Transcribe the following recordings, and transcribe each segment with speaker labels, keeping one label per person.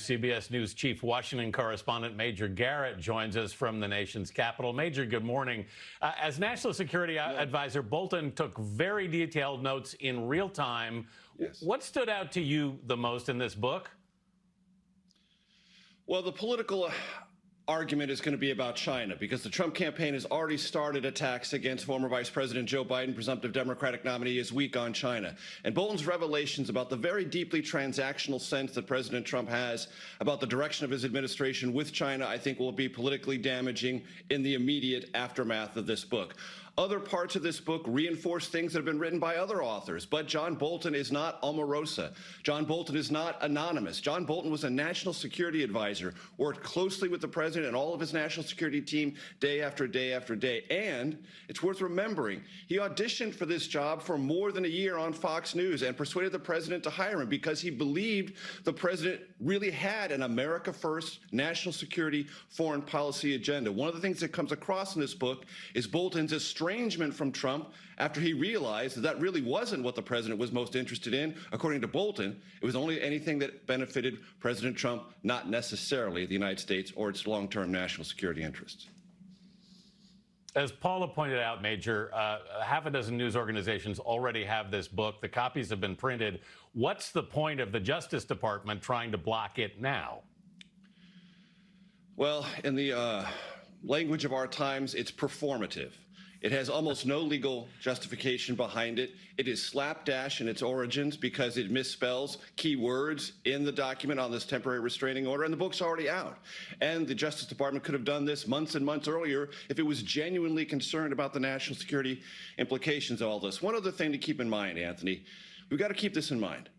Speaker 1: CBS News chief Washington correspondent Major Garrett joins us from the nation's capital. Major, good morning. As National Security Advisor, Bolton took very detailed notes in real time.
Speaker 2: Yes.
Speaker 1: What stood out to you the most in this book?
Speaker 2: Well, the political argument is going to be about China because the Trump campaign has already started attacks against former Vice President Joe Biden, presumptive Democratic nominee, is weak on China. And Bolton's revelations about the very deeply transactional sense that President Trump has about the direction of his administration with China, I think will be politically damaging in the immediate aftermath of this book. Other parts of this book reinforce things that have been written by other authors, but John Bolton is not Omarosa. John Bolton is not anonymous. John Bolton was a national security advisor, worked closely with the president and all of his national security team day after day after day. And it's worth remembering, he auditioned for this job for more than a year on Fox News and persuaded the president to hire him because he believed the president really had an America First national security foreign policy agenda. One of the things that comes across in this book is Bolton's estrangement from Trump after he realized that that really wasn't what the president was most interested in. According to Bolton, it was only anything that benefited President Trump, not necessarily the United States or its long-term national security interests.
Speaker 1: As Paula pointed out, Major, half a dozen news organizations already have this book. The copies have been printed. What's the point of the Justice Department trying to block it now?
Speaker 2: Well, in the language of our times, it's performative. It has almost no legal justification behind it. It is slapdash in its origins because it misspells key words in the document on this temporary restraining order, and the book's already out. And the Justice Department could have done this months and months earlier if it was genuinely concerned about the national security implications of all this. One other thing to keep in mind, Anthony, we've got to keep this in mind.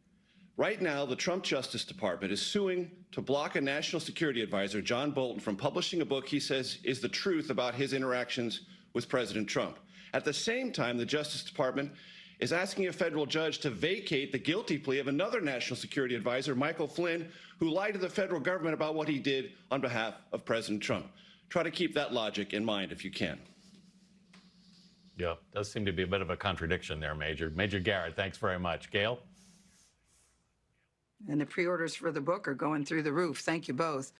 Speaker 2: Right now, the Trump Justice Department is suing to block a national security advisor, John Bolton, from publishing a book he says is the truth about his interactions with President Trump. At the same time, the Justice Department is asking a federal judge to vacate the guilty plea of another national security advisor, Michael Flynn, who lied to the federal government about what he did on behalf of President Trump. Try to keep that logic in mind if you can.
Speaker 1: Yeah, does seem to be a bit of a contradiction there, Major. Major Garrett, thanks very much. Gail?
Speaker 3: And the pre-orders for the book are going through the roof. Thank you both.